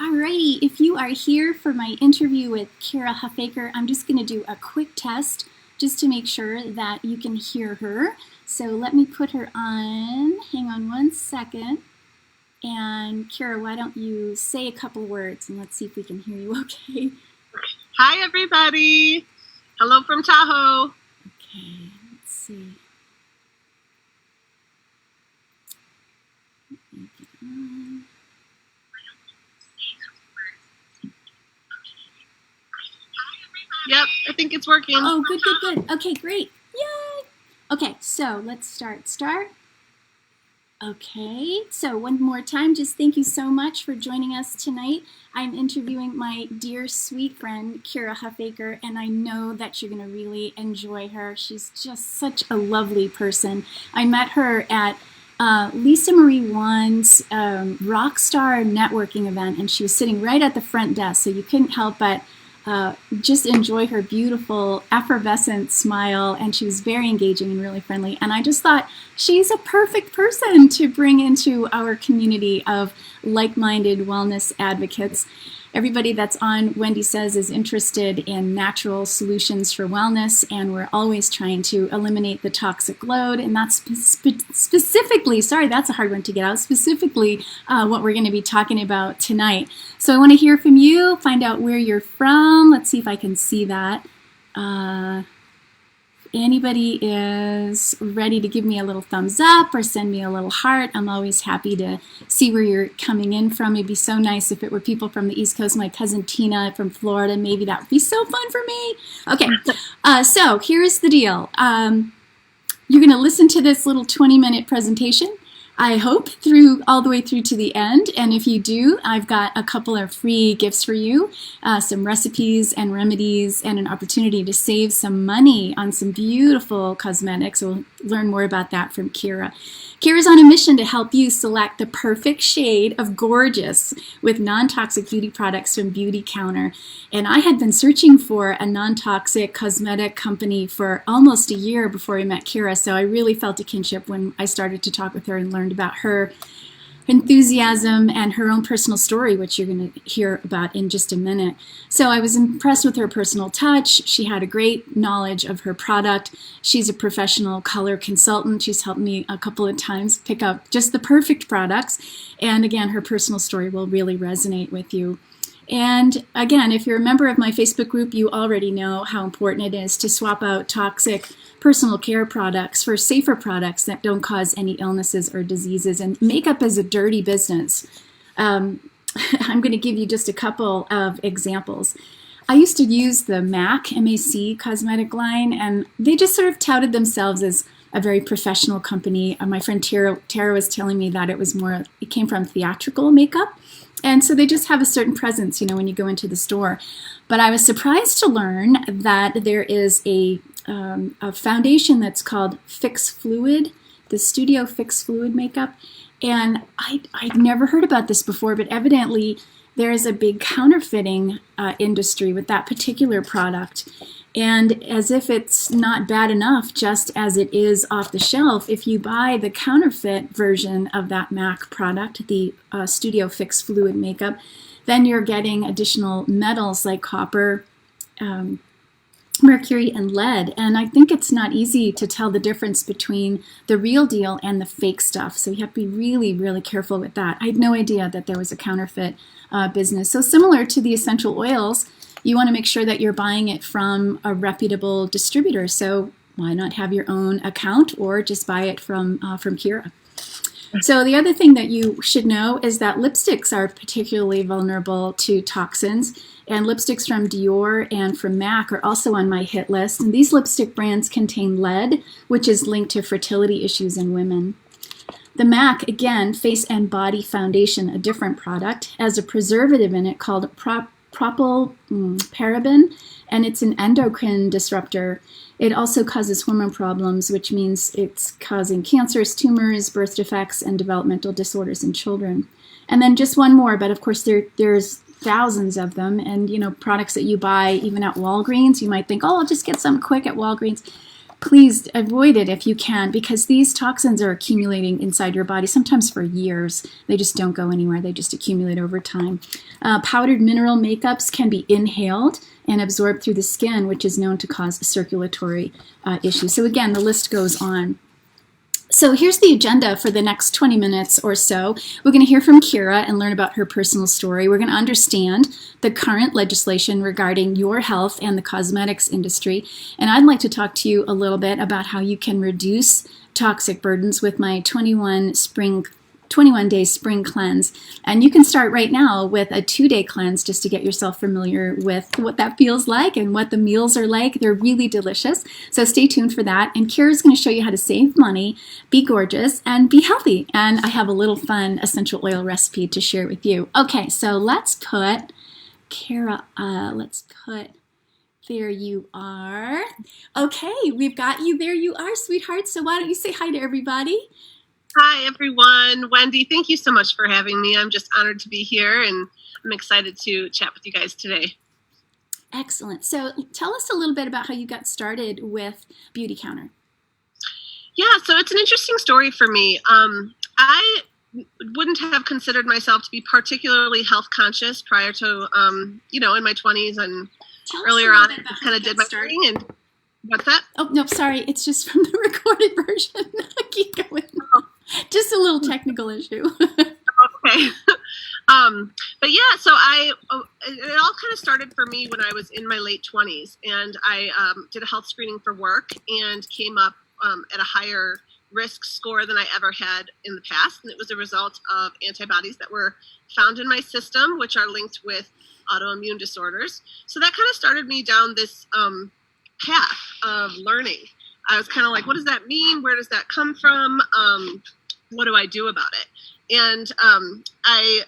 Alrighty, if you are here for my interview with Kira Huffaker, I'm just going to do a quick test just to make sure that you can hear her. So let me put her on. Hang on one second. And Kira, why don't you say a couple words and let's see if we can hear you okay. Hi, everybody. Hello from Tahoe. Okay, let's see. Let me get on. Yep, I think it's working. Oh, good. Okay, great. Yay! Okay, so let's start. Okay, so one more time, just thank you so much for joining us tonight. I'm interviewing my dear, sweet friend, Kira Huffaker, and I know that you're going to really enjoy her. She's just such a lovely person. I met her at Lisa Marie Wan's Rockstar networking event, and she was sitting right at the front desk, so you couldn't help but just enjoy her beautiful, effervescent smile, and she was very engaging and really friendly. And I just thought she's a perfect person to bring into our community of like-minded wellness advocates. Everybody that's on Wendy Says is interested in natural solutions for wellness, and we're always trying to eliminate the toxic load, and that's specifically, sorry, that's a hard one to get out, specifically what we're going to be talking about tonight. So I want to hear from you, find out where you're from. Let's see if I can see that. Anybody is ready to give me a little thumbs up or send me a little heart, I'm always happy to see where you're coming in from. It'd be so nice if it were people from the East Coast. My cousin Tina from Florida, maybe that would be so fun for me. Okay, so here's the deal. You're going to listen to this little 20-minute presentation, I hope, all the way through to the end. And if you do, I've got a couple of free gifts for you, some recipes and remedies, and an opportunity to save some money on some beautiful cosmetics. We'll learn more about that from Kira. Kira's on a mission to help you select the perfect shade of gorgeous with non-toxic beauty products from Beauty Counter. And I had been searching for a non-toxic cosmetic company for almost a year before I met Kira, so I really felt a kinship when I started to talk with her and learned about her enthusiasm and her own personal story, which you're going to hear about in just a minute. So I was impressed with her personal touch. She had a great knowledge of her product. She's a professional color consultant. She's helped me a couple of times pick up just the perfect products. And again, her personal story will really resonate with you. And again, if you're a member of my Facebook group, you already know how important it is to swap out toxic personal care products for safer products that don't cause any illnesses or diseases. And makeup is a dirty business. I'm going to give you just a couple of examples. I used to use the MAC cosmetic line, and they just sort of touted themselves as a very professional company. My friend Tara was telling me that it came from theatrical makeup. And so they just have a certain presence, when you go into the store. But I was surprised to learn that there is a foundation that's called Fix Fluid, the Studio Fix Fluid makeup. And I'd never heard about this before, but evidently there is a big counterfeiting industry with that particular product. And as if it's not bad enough, just as it is off the shelf, if you buy the counterfeit version of that MAC product, the Studio Fix Fluid makeup, then you're getting additional metals like copper, mercury, and lead. And I think it's not easy to tell the difference between the real deal and the fake stuff. So you have to be really, really careful with that. I had no idea that there was a counterfeit business. So similar to the essential oils, you want to make sure that you're buying it from a reputable distributor. So why not have your own account or just buy it from Kira? So the other thing that you should know is that lipsticks are particularly vulnerable to toxins. And lipsticks from Dior and from MAC are also on my hit list. And these lipstick brands contain lead, which is linked to fertility issues in women. The MAC, again, Face and Body Foundation, a different product, has a preservative in it called propylparaben, and it's an endocrine disruptor. It also causes hormone problems, which means it's causing cancers, tumors, birth defects, and developmental disorders in children. And then just one more, but of course there's thousands of them, and products that you buy even at Walgreens, you might think, oh, I'll just get some quick at Walgreens. please avoid it if you can, because these toxins are accumulating inside your body, sometimes for years. They just don't go anywhere. They just accumulate over time. Powdered mineral makeups can be inhaled and absorbed through the skin, which is known to cause circulatory issues. So again, the list goes on. So here's the agenda for the next 20 minutes or so. We're going to hear from Kira and learn about her personal story. We're going to understand the current legislation regarding your health and the cosmetics industry. And I'd like to talk to you a little bit about how you can reduce toxic burdens with my 21-day spring cleanse. And you can start right now with a 2-day cleanse just to get yourself familiar with what that feels like and what the meals are like. They're really delicious. So stay tuned for that. And Kira's going to show you how to save money, be gorgeous, and be healthy. And I have a little fun essential oil recipe to share with you. Okay, so let's put Kira, there you are. Okay, we've got you. There you are, sweetheart. So why don't you say hi to everybody? Hi, everyone. Wendy, thank you so much for having me. I'm just honored to be here, and I'm excited to chat with you guys today. Excellent. So tell us a little bit about how you got started with Beauty Counter. Yeah, so it's an interesting story for me. I wouldn't have considered myself to be particularly health conscious prior to, in my 20s and earlier on. I kind of did my thing. And what's that? Oh, no, sorry. It's just from the recorded version. Keep going. Just a little technical issue. Okay. But yeah, so it all kind of started for me when I was in my late 20s, and I did a health screening for work and came up at a higher risk score than I ever had in the past. And it was a result of antibodies that were found in my system, which are linked with autoimmune disorders. So that kind of started me down this path of learning. I was kind of like, what does that mean? Where does that come from? What do I do about it? And I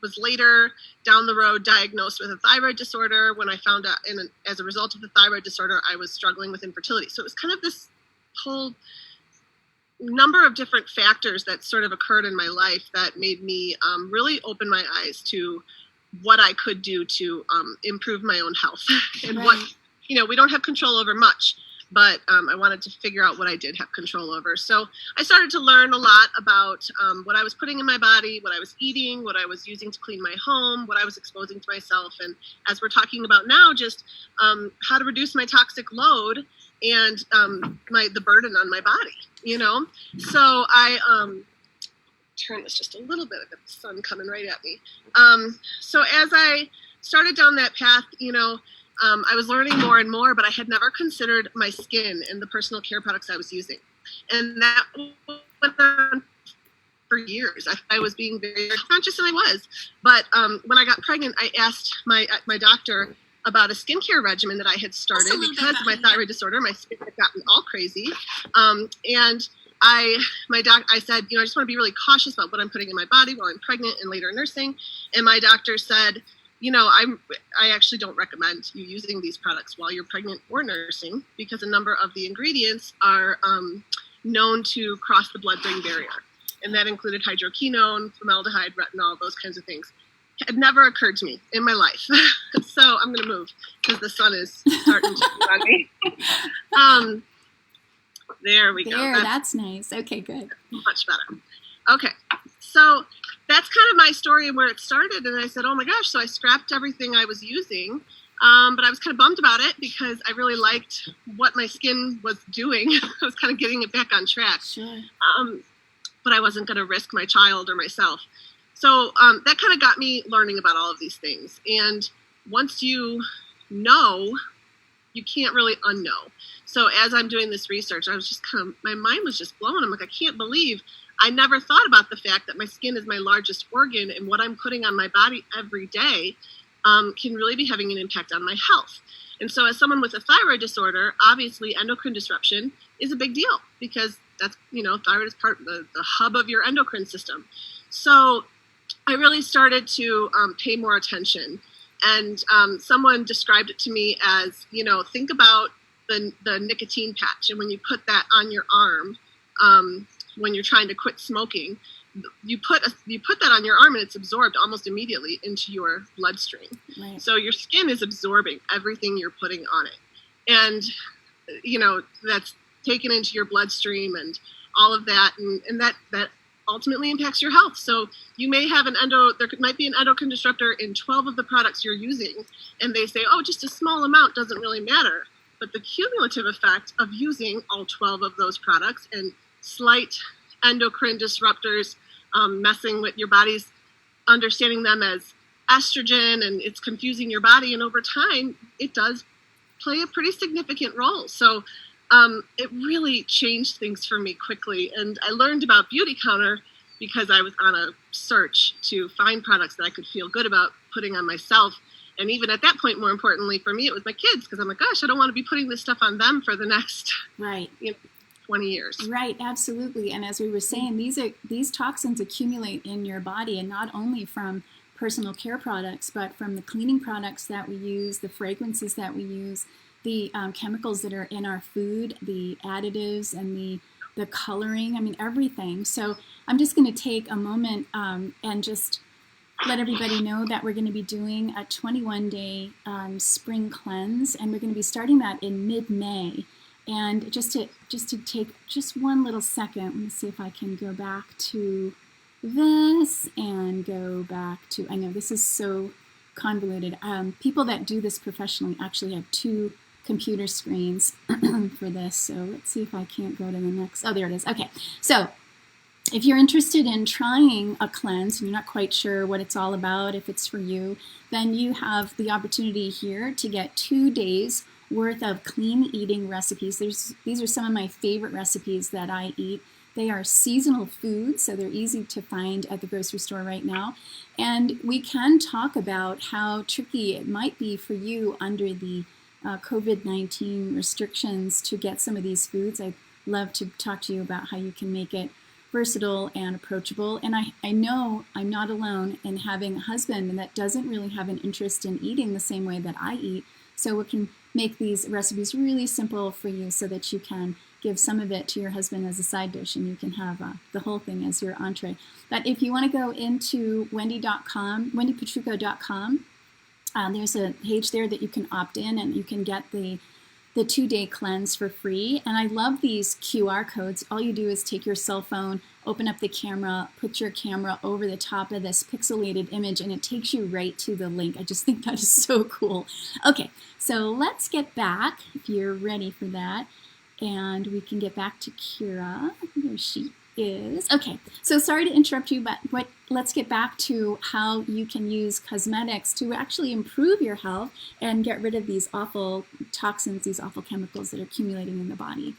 was later down the road diagnosed with a thyroid disorder when I found out, as a result of the thyroid disorder, I was struggling with infertility. So it was kind of this whole number of different factors that sort of occurred in my life that made me really open my eyes to what I could do to improve my own health. And right. What, we don't have control over much, but I wanted to figure out what I did have control over. So I started to learn a lot about what I was putting in my body, what I was eating, what I was using to clean my home, what I was exposing to myself. And as we're talking about now, just how to reduce my toxic load and the burden on my body, So I turn this just a little bit. I've got the sun coming right at me. So as I started down that path, I was learning more and more, but I had never considered my skin and the personal care products I was using. And that went on for years. I was being very conscious, and I was. But when I got pregnant, I asked my doctor about a skincare regimen that I had started because of my thyroid disorder. My skin had gotten all crazy. And I said, I just want to be really cautious about what I'm putting in my body while I'm pregnant and later nursing. And my doctor said, I actually don't recommend you using these products while you're pregnant or nursing because a number of the ingredients are known to cross the blood-brain barrier. And that included hydroquinone, formaldehyde, retinol, those kinds of things. It had never occurred to me in my life. So I'm going to move because the sun is starting to be on me. There we go. That's nice. Okay, good. Much better. Okay, so that's kind of my story and where it started. And I said, oh my gosh, so I scrapped everything I was using. But I was kind of bummed about it because I really liked what my skin was doing. I was kind of getting it back on track. Sure. But I wasn't going to risk my child or myself. So that kind of got me learning about all of these things. And once you know, you can't really unknow. So as I'm doing this research, I was just my mind was just blown. I'm like, I can't believe I never thought about the fact that my skin is my largest organ, and what I'm putting on my body every day can really be having an impact on my health. And so as someone with a thyroid disorder, obviously endocrine disruption is a big deal because that's, thyroid is part of the hub of your endocrine system. So I really started to pay more attention. And someone described it to me as, think about the nicotine patch. And when you put that on your arm, when you're trying to quit smoking, you put that on your arm and it's absorbed almost immediately into your bloodstream. Right. So your skin is absorbing everything you're putting on it. And that's taken into your bloodstream and all of that, and that ultimately impacts your health. So you may have there might be an endocrine disruptor in 12 of the products you're using, and they say, oh, just a small amount doesn't really matter. But the cumulative effect of using all 12 of those products and slight endocrine disruptors messing with your body's understanding them as estrogen, and it's confusing your body. And over time, it does play a pretty significant role. So it really changed things for me quickly. And I learned about Beauty Counter because I was on a search to find products that I could feel good about putting on myself. And even at that point, more importantly for me, it was my kids, because I'm like, gosh, I don't want to be putting this stuff on them for the next 20 years. Right, absolutely. And as we were saying, these toxins accumulate in your body, and not only from personal care products, but from the cleaning products that we use, the fragrances that we use, the chemicals that are in our food, the additives and the coloring, I mean, everything. So I'm just going to take a moment and just let everybody know that we're going to be doing a 21-day spring cleanse, and we're going to be starting that in mid-May. And just to take just one little second, let me see if I can go back to this and go back to, I know this is so convoluted. People that do this professionally actually have 2 computer screens for this. So let's see if I can't go to the next. Oh, there it is. Okay. So if you're interested in trying a cleanse and you're not quite sure what it's all about, if it's for you, then you have the opportunity here to get 2 days worth of clean eating recipes. These are some of my favorite recipes that I eat. They are seasonal foods, so they're easy to find at the grocery store right now. And we can talk about how tricky it might be for you under the COVID-19 restrictions to get some of these foods. I'd love to talk to you about how you can make it versatile and approachable. And I know I'm not alone in having a husband that doesn't really have an interest in eating the same way that I eat. So we can make these recipes really simple for you so that you can give some of it to your husband as a side dish, and you can have the whole thing as your entree. But if you want to go into wendy.com, wendypetrucco.com, there's a page there that you can opt in, and you can get the 2-day cleanse for free. And I love these QR codes. All you do is take your cell phone, open up the camera, put your camera over the top of this pixelated image, and it takes you right to the link. I just think that is so cool. Okay, so let's get back, if you're ready for that, and we can get back to Kira. There she is. Okay, so sorry to interrupt you, but let's get back to how you can use cosmetics to actually improve your health and get rid of these awful toxins, these awful chemicals that are accumulating in the body.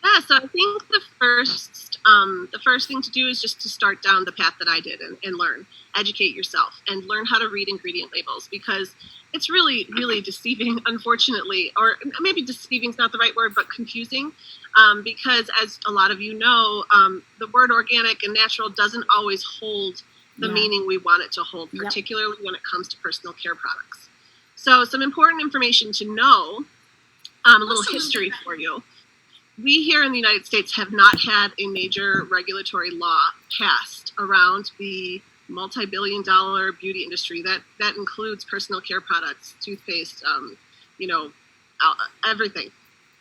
Yeah, so I think the first thing to do is just to start down the path that I did and learn, educate yourself, and learn how to read ingredient labels, because it's really, really deceiving, unfortunately, or maybe deceiving is not the right word, but confusing, because as a lot of you know, the word organic and natural doesn't always hold the meaning we want it to hold, particularly when it comes to personal care products. So some important information to know, a little history for you. We here in the United States have not had a major regulatory law passed around the multi-billion-dollar beauty industry. That includes personal care products, toothpaste, everything,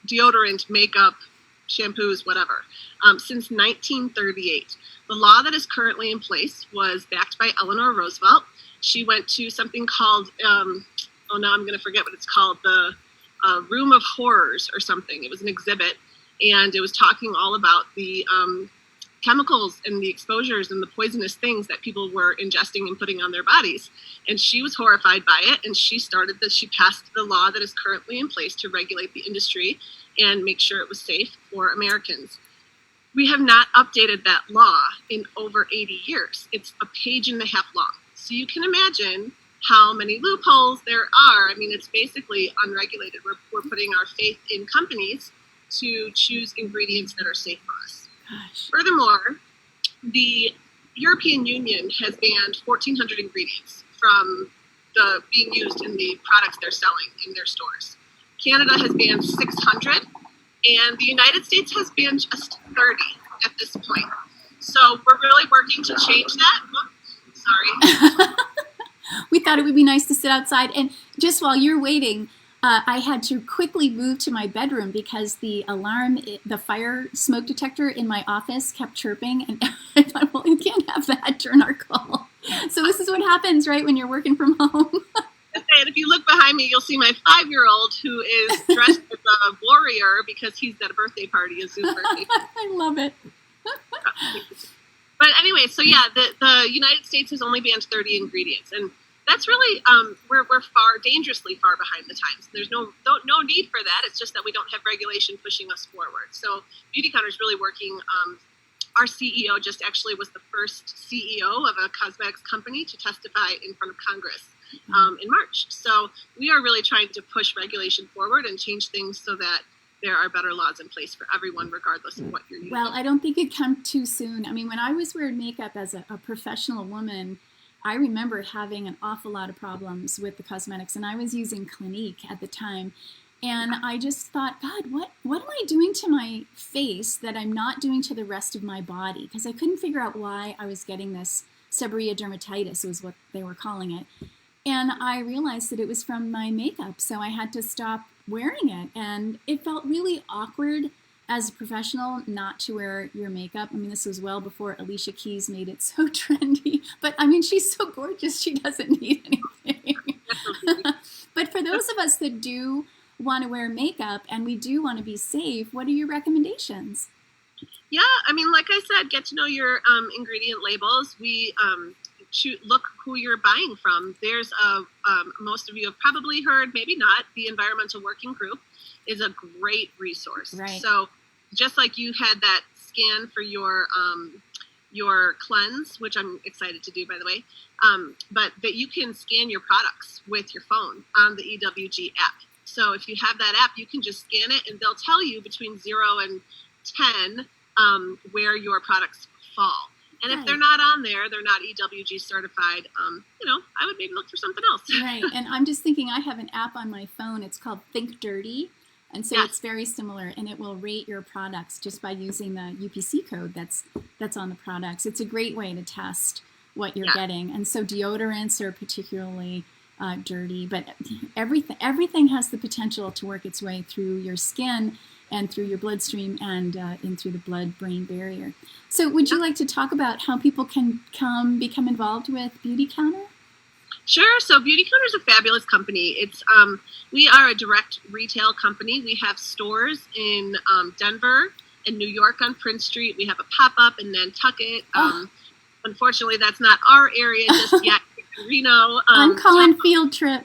deodorant, makeup, shampoos, whatever. Since 1938, the law that is currently in place was backed by Eleanor Roosevelt. She went to something called, now I'm going to forget what it's called, the Room of Horrors or something. It was an exhibit. And it was talking all about the chemicals and the exposures and the poisonous things that people were ingesting and putting on their bodies. And she was horrified by it. And she passed the law that is currently in place to regulate the industry and make sure it was safe for Americans. We have not updated that law in over 80 years. It's a page and a half long. So you can imagine how many loopholes there are. I mean, it's basically unregulated. We're putting our faith in companies to choose ingredients that are safe for us. Gosh. Furthermore, the European Union has banned 1,400 ingredients from being used in the products they're selling in their stores. Canada has banned 600, and the United States has banned just 30 at this point. So we're really working to change that. Sorry. We thought it would be nice to sit outside. And just while you're waiting, I had to quickly move to my bedroom because the alarm, the fire smoke detector in my office kept chirping. And I thought, well, you can't have that during our call. So this is what happens, right, when you're working from home. And if you look behind me, you'll see my 5-year-old who is dressed as a warrior because he's at a birthday party, a Zoom birthday party. I love it. But anyway, so yeah, the United States has only banned 30 ingredients, and that's really we're dangerously far behind the times. There's no need for that. It's just that we don't have regulation pushing us forward. So Beauty Counter is really working. Our CEO just actually was the first CEO of a cosmetics company to testify in front of Congress in March. So we are really trying to push regulation forward and change things so that there are better laws in place for everyone, regardless of what you're using. Well, I don't think it'd come too soon. I mean, when I was wearing makeup as a professional woman, I remember having an awful lot of problems with the cosmetics, and I was using Clinique at the time. And I just thought, God, what am I doing to my face that I'm not doing to the rest of my body? Because I couldn't figure out why I was getting this seborrhea dermatitis, was what they were calling it. And I realized that it was from my makeup, so I had to stop wearing it. And it felt really awkward as a professional not to wear your makeup. I mean, this was well before Alicia Keys made it so trendy. But I mean, she's so gorgeous, she doesn't need anything. But for those of us that do want to wear makeup and we do want to be safe, what are your recommendations? Yeah, I mean, like I said, get to know your ingredient labels. We look who you're buying from. There's most of you have probably heard, maybe not, the Environmental Working Group is a great resource. Right. So just like you had that scan for your cleanse, which I'm excited to do, by the way, but that you can scan your products with your phone on the EWG app. So if you have that app, you can just scan it and they'll tell you between 0 and 10 where your products fall. And if they're not on there, they're not EWG certified, I would maybe look for something else. Right. And I'm just thinking, I have an app on my phone. It's called Think Dirty. And so it's very similar, and it will rate your products just by using the UPC code that's on the products. It's a great way to test what you're getting. And so deodorants are particularly dirty, but everything has the potential to work its way through your skin and through your bloodstream and in through the blood-brain barrier. So would you like to talk about how people can become involved with Beauty Counter? Sure. So Beauty Counter is a fabulous company. It's we are a direct retail company. We have stores in Denver and New York on Prince Street. We have a pop-up in Nantucket. Unfortunately, that's not our area just yet. Reno. I'm calling field trip.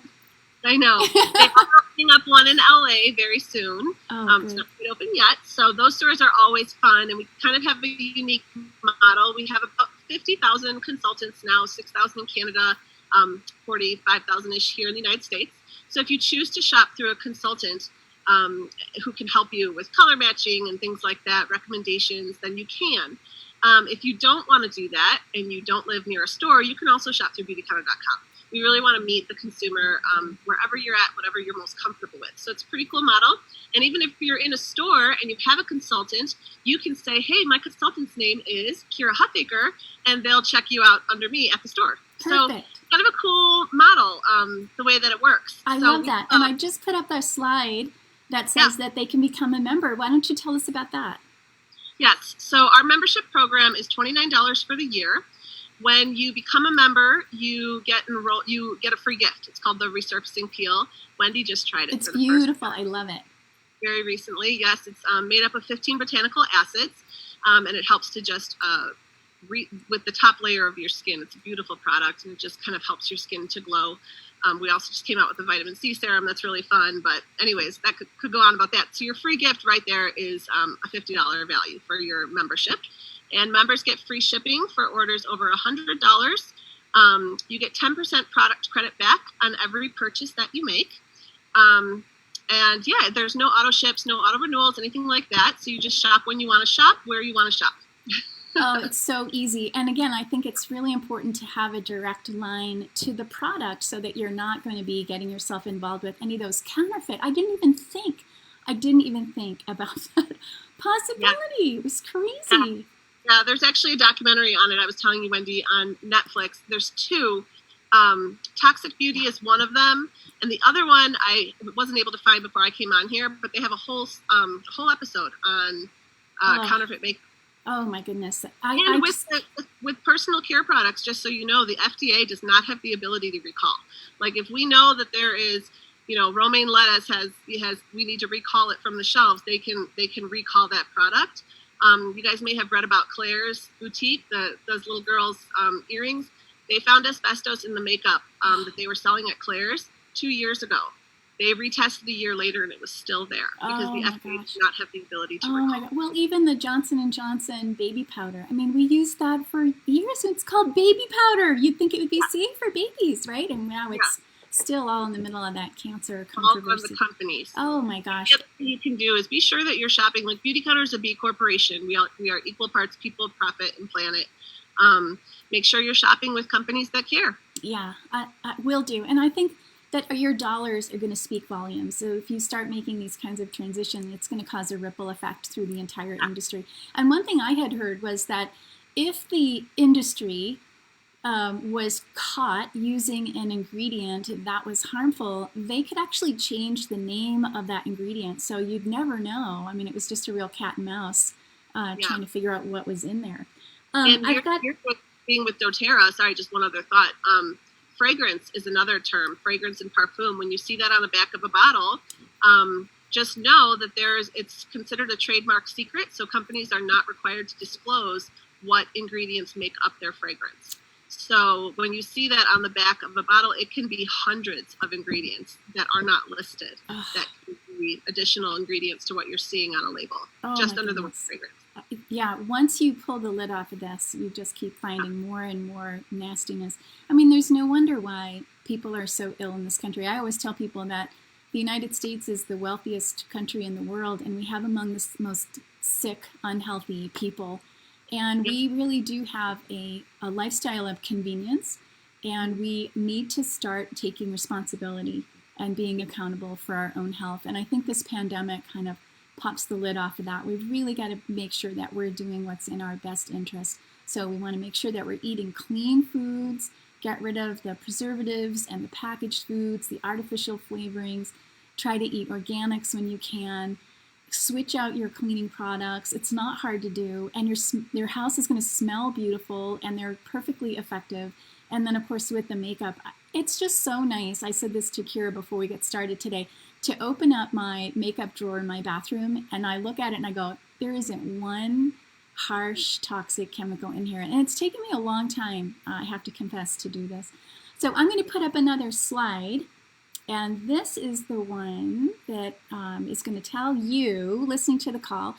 I know. They're opening up one in LA very soon. It's not quite open yet. So those stores are always fun, and we kind of have a unique model. We have about 50,000 consultants now, 6,000 in Canada, 45,000-ish here in the United States. So if you choose to shop through a consultant who can help you with color matching and things like that, recommendations, then you can. If you don't want to do that and you don't live near a store, you can also shop through beautycounter.com. We really want to meet the consumer wherever you're at, whatever you're most comfortable with. So it's a pretty cool model. And even if you're in a store and you have a consultant, you can say, hey, my consultant's name is Kira Huffaker, and they'll check you out under me at the store. Perfect. So kind of a cool model, the way that it works. I love that. And I just put up a slide that says that they can become a member. Why don't you tell us about that? Yes. So our membership program is $29 for the year. When you become a member, you get enrolled. You get a free gift. It's called the Resurfacing Peel. Wendy just tried it. It's beautiful. I love it. Very recently, yes. It's made up of 15 botanical acids, and it helps to just with the top layer of your skin. It's a beautiful product, and it just kind of helps your skin to glow. We also just came out with a vitamin C serum that's really fun. But anyways, that could go on about that. So your free gift right there is a $50 value for your membership. And members get free shipping for orders over $100. You get 10% product credit back on every purchase that you make. And yeah, there's no auto ships, no auto renewals, anything like that. So you just shop when you want to shop, where you want to shop. Oh, it's so easy. And again, I think it's really important to have a direct line to the product so that you're not going to be getting yourself involved with any of those counterfeit. I didn't even think about that possibility. Yeah. It was crazy. Yeah, there's actually a documentary on it. I was telling you, Wendy, on Netflix. There's two. Toxic Beauty is one of them, and the other one I wasn't able to find before I came on here, but they have a whole episode on counterfeit makeup. Oh my goodness! With personal care products, just so you know, the FDA does not have the ability to recall. Like if we know that there is, romaine lettuce we need to recall it from the shelves. They can recall that product. You guys may have read about Claire's Boutique, those little girls' earrings. They found asbestos in the makeup that they were selling at Claire's 2 years ago. They retested a year later, and it was still there because the FDA does not have the ability to recall. My God. Well, even the Johnson & Johnson baby powder. I mean, we used that for years. It's called baby powder. You'd think it would be safe for babies, right? And now it's still all in the middle of that cancer controversy. All from the companies. Oh, my gosh. The other thing you can do is be sure that you're shopping. Like Beauty Counter is a B corporation. We are equal parts people, profit, and planet. Make sure you're shopping with companies that care. Yeah, I will do. And I think that your dollars are going to speak volumes. So if you start making these kinds of transitions, it's going to cause a ripple effect through the entire industry. And one thing I had heard was that if the industry was caught using an ingredient that was harmful, they could actually change the name of that ingredient. So you'd never know. I mean, it was just a real cat and mouse trying to figure out what was in there. And here's being with doTERRA, sorry, just one other thought. Fragrance is another term, fragrance and parfum. When you see that on the back of a bottle, just know that it's considered a trademark secret, so companies are not required to disclose what ingredients make up their fragrance. So when you see that on the back of a bottle, it can be hundreds of ingredients that are not listed, that can be additional ingredients to what you're seeing on a label, just under the word fragrance. Yeah, once you pull the lid off of this, you just keep finding more and more nastiness. I mean, there's no wonder why people are so ill in this country. I always tell people that the United States is the wealthiest country in the world, and we have among the most sick, unhealthy people. And we really do have a lifestyle of convenience, and we need to start taking responsibility and being accountable for our own health. And I think this pandemic kind of pops the lid off of that. We've really got to make sure that we're doing what's in our best interest. So we want to make sure that we're eating clean foods, get rid of the preservatives and the packaged foods, the artificial flavorings, try to eat organics when you can, switch out your cleaning products. It's not hard to do, and your house is going to smell beautiful, and they're perfectly effective. And then, of course, with the makeup, it's just so nice. I said this to Kira before we get started today, to open up my makeup drawer in my bathroom, and I look at it and I go, there isn't one harsh, toxic chemical in here. And it's taken me a long time, I have to confess, to do this. So I'm going to put up another slide, and this is the one that is going to tell you, listening to the call,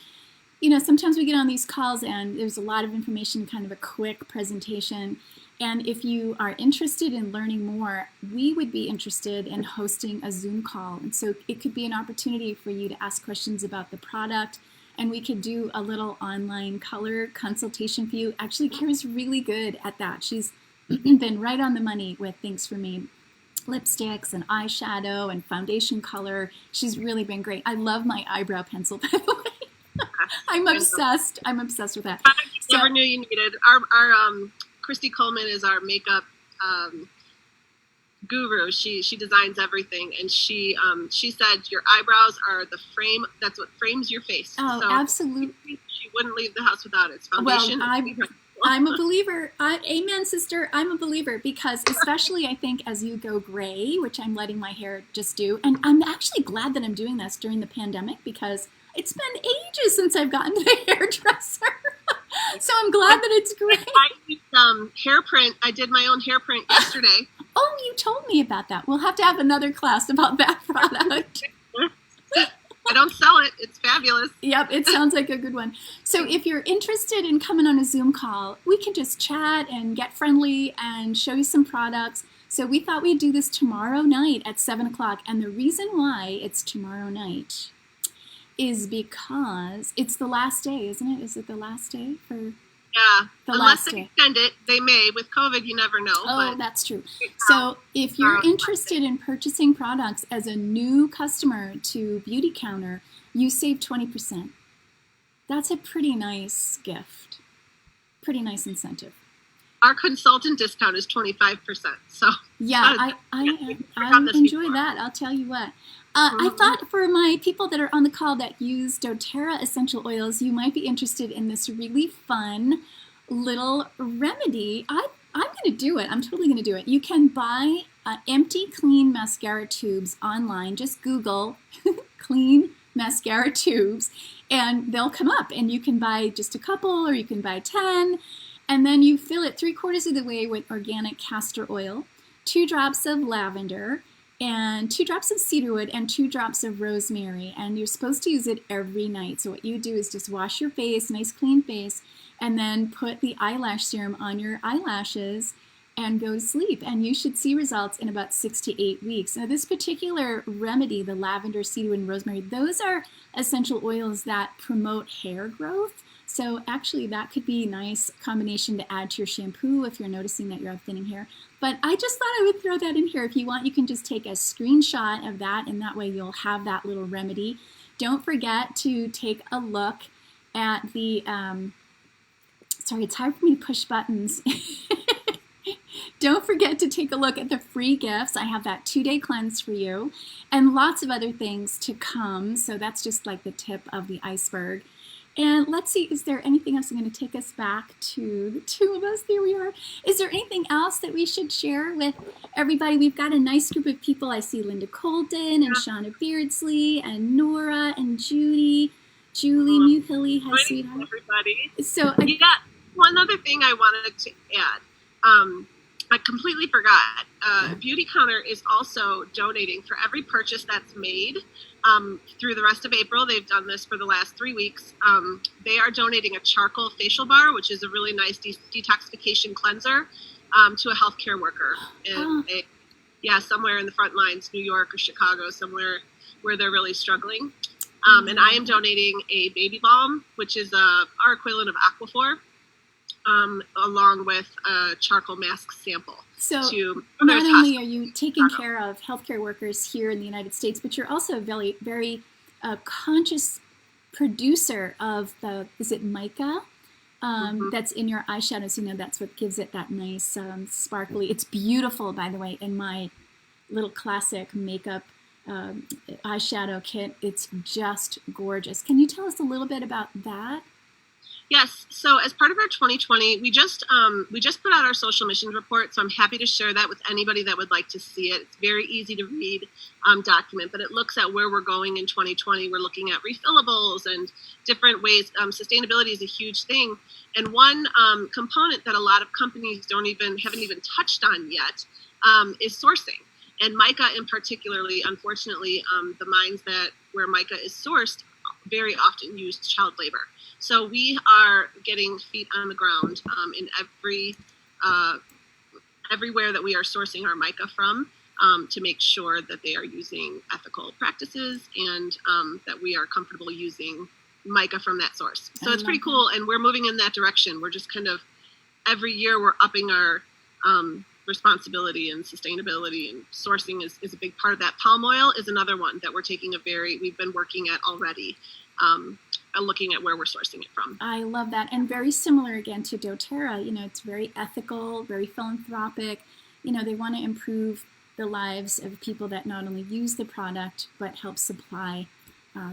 sometimes we get on these calls and there's a lot of information, kind of a quick presentation. And if you are interested in learning more, we would be interested in hosting a Zoom call. And so it could be an opportunity for you to ask questions about the product, and we could do a little online color consultation for you. Actually, Kira's really good at that. She's been right on the money with Thanks For Me lipsticks and eyeshadow and foundation color. She's really been great. I love my eyebrow pencil, by the way. I'm obsessed. I'm obsessed with that. I never knew you needed. Our Christy Coleman is our makeup guru. She designs everything, and she said your eyebrows are the frame. That's what frames your face. Oh, so absolutely. She wouldn't leave the house without it. It's foundation. Well, I'm a believer. Amen, sister. I'm a believer, because especially I think as you go gray, which I'm letting my hair just do, and I'm actually glad that I'm doing this during the pandemic, because it's been ages since I've gotten to the hairdresser. So I'm glad that it's great. I used hair print. I did my own hair print yesterday. Oh, you told me about that. We'll have to have another class about that product. I don't sell it. It's fabulous. Yep, it sounds like a good one. So if you're interested in coming on a Zoom call, we can just chat and get friendly and show you some products. So we thought we'd do this tomorrow night at 7 o'clock. And the reason why it's tomorrow night is because it's the last day, isn't it? Is it the last day for... Yeah, unless they extend it, they may. With COVID, you never know. Oh, but that's true. So if you're interested in purchasing products as a new customer to Beauty Counter, you save 20%. That's a pretty nice gift. Pretty nice incentive. our consultant discount is 25%. So yeah, I enjoy that. I'll tell you what. I thought for my people that are on the call that use doTERRA essential oils, you might be interested in this really fun little remedy. I'm going to do it. I'm totally going to do it. You can buy empty clean mascara tubes online. Just Google clean mascara tubes and they'll come up, and you can buy just a couple or you can buy 10, and then you fill it 3/4 of the way with organic castor oil, 2 drops of lavender, and 2 drops of cedarwood, and 2 drops of rosemary. And you're supposed to use it every night. So what you do is just wash your face, nice clean face, and then put the eyelash serum on your eyelashes and go to sleep. And you should see results in about 6 to 8 weeks. Now this particular remedy, the lavender, cedarwood, and rosemary, those are essential oils that promote hair growth. So actually that could be a nice combination to add to your shampoo if you're noticing that you have thinning hair. But I just thought I would throw that in here. If you want, you can just take a screenshot of that, and that way you'll have that little remedy. Don't forget to take a look at the, sorry, it's hard for me to push buttons. Don't forget to take a look at the free gifts. I have that 2-day cleanse for you and lots of other things to come. So that's just like the tip of the iceberg. And let's see, is there anything else? I'm going to take us back to the two of us. There we are. Is there anything else that we should share with everybody? We've got a nice group of people. I see Linda Colton and Shauna Beardsley and Nora and Julie Muthilly. Hi, sweetheart. Everybody. So yeah, one other thing I wanted to add. I completely forgot. Beauty Counter is also donating for every purchase that's made through the rest of April. They've done this for the last 3 weeks. They are donating a charcoal facial bar, which is a really nice detoxification cleanser, to a healthcare worker. Somewhere in the front lines, New York or Chicago, somewhere where they're really struggling. And I am donating a baby balm, which is our equivalent of Aquaphor. Along with a charcoal mask sample. So not only are you taking care of healthcare workers here in the United States, but you're also a very, very conscious producer of is it mica? That's in your eyeshadows. You know, that's what gives it that nice sparkly. It's beautiful, by the way, in my little classic makeup eyeshadow kit. It's just gorgeous. Can you tell us a little bit about that? Yes. So as part of our 2020, we just put out our social missions report. So I'm happy to share that with anybody that would like to see it. It's very easy to read document, but it looks at where we're going in 2020. We're looking at refillables and different ways. Sustainability is a huge thing. And one component that a lot of companies haven't even touched on yet is sourcing. And mica in particularly, unfortunately, the mines where mica is sourced very often use child labor. So we are getting feet on the ground in everywhere that we are sourcing our mica from to make sure that they are using ethical practices and that we are comfortable using mica from that source. So it's pretty cool, and we're moving in that direction. We're just kind of every year we're upping our responsibility and sustainability, and sourcing is a big part of that. Palm oil is another one that we've been working at already. Looking at where we're sourcing it from. I love that. And very similar again to doTERRA. You know, it's very ethical, very philanthropic. You know, they want to improve the lives of people that not only use the product, but help supply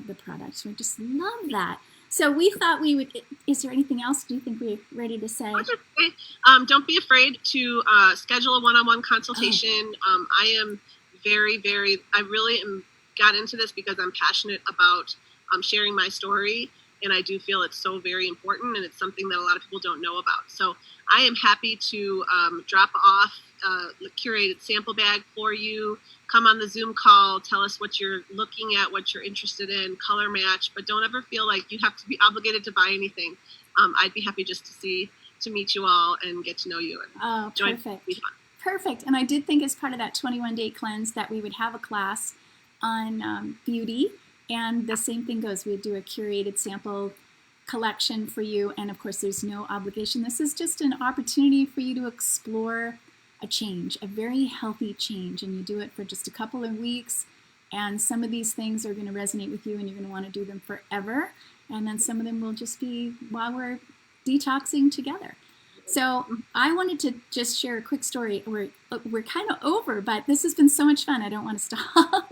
the product. So I just love that. So we thought we would, is there anything else do you think we're ready to say? Don't be afraid to schedule a one-on-one consultation. I am I really got into this because I'm passionate about sharing my story, and I do feel it's so very important, and it's something that a lot of people don't know about. So I am happy to drop off a curated sample bag for you. Come on the Zoom call, tell us what you're looking at, what you're interested in, color match, but don't ever feel like you have to be obligated to buy anything. I'd be happy just to meet you all and get to know you. And perfect. Perfect. And I did think as part of that 21-day cleanse that we would have a class on beauty. And the same thing goes. We do a curated sample collection for you. And of course, there's no obligation. This is just an opportunity for you to explore a change, a very healthy change. And you do it for just a couple of weeks. And some of these things are going to resonate with you and you're going to want to do them forever. And then some of them will just be while we're detoxing together. So I wanted to just share a quick story. We're kind of over, but this has been so much fun. I don't want to stop.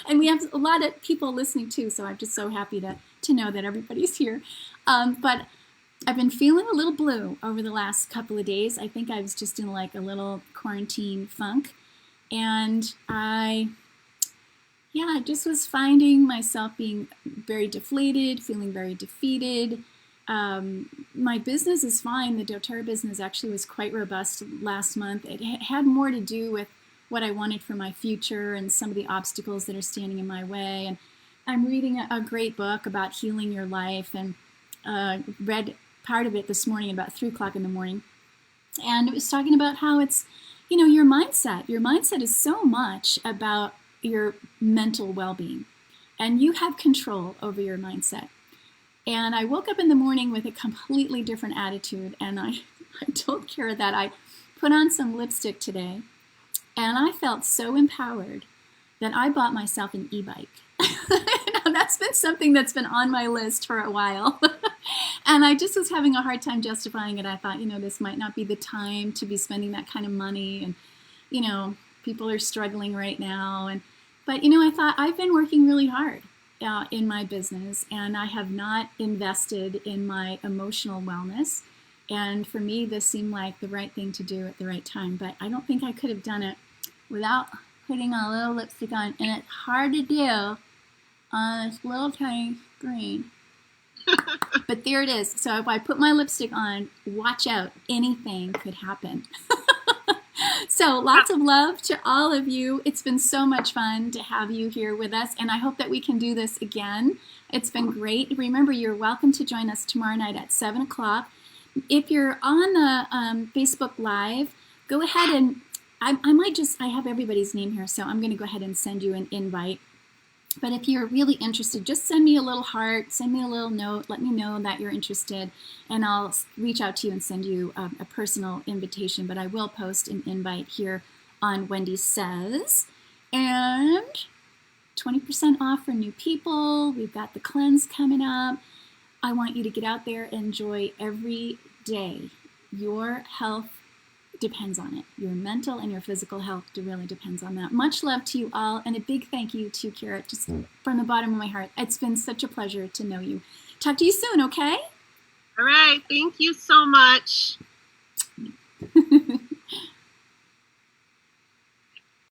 And we have a lot of people listening too, so I'm just so happy to know that everybody's here. But I've been feeling a little blue over the last couple of days. I think I was just in like a little quarantine funk. And I just was finding myself being very deflated, feeling very defeated. My business is fine. The doTERRA business actually was quite robust last month. It had more to do with what I wanted for my future and some of the obstacles that are standing in my way. And I'm reading a great book about healing your life, and read part of it this morning at about 3 o'clock in the morning. And it was talking about how it's, your mindset. Your mindset is so much about your mental well-being, and you have control over your mindset. And I woke up in the morning with a completely different attitude, and I told Kira that I put on some lipstick today, and I felt so empowered that I bought myself an e-bike. That's been something that's been on my list for a while. And I just was having a hard time justifying it. I thought, this might not be the time to be spending that kind of money. And, people are struggling right now. But I thought I've been working really hard in my business, and I have not invested in my emotional wellness. And for me, this seemed like the right thing to do at the right time. But I don't think I could have done it without putting a little lipstick on. And it's hard to do on this little tiny screen. But there it is. So if I put my lipstick on, watch out. Anything could happen. So lots of love to all of you. It's been so much fun to have you here with us, and I hope that we can do this again. It's been great. Remember, you're welcome to join us tomorrow night at 7 o'clock. If you're on the Facebook Live, go ahead and I have everybody's name here, so I'm going to go ahead and send you an invite. But if you're really interested, just send me a little heart, send me a little note, let me know that you're interested, and I'll reach out to you and send you a personal invitation. But I will post an invite here on Wendy Says. And 20% off for new people. We've got the cleanse coming up. I want you to get out there and enjoy every day. Your health depends on it. Your mental and your physical health really depends on that. Much love to you all, and a big thank you to Kira, just from the bottom of my heart. It's been such a pleasure to know you. Talk to you soon, okay? All right. Thank you so much.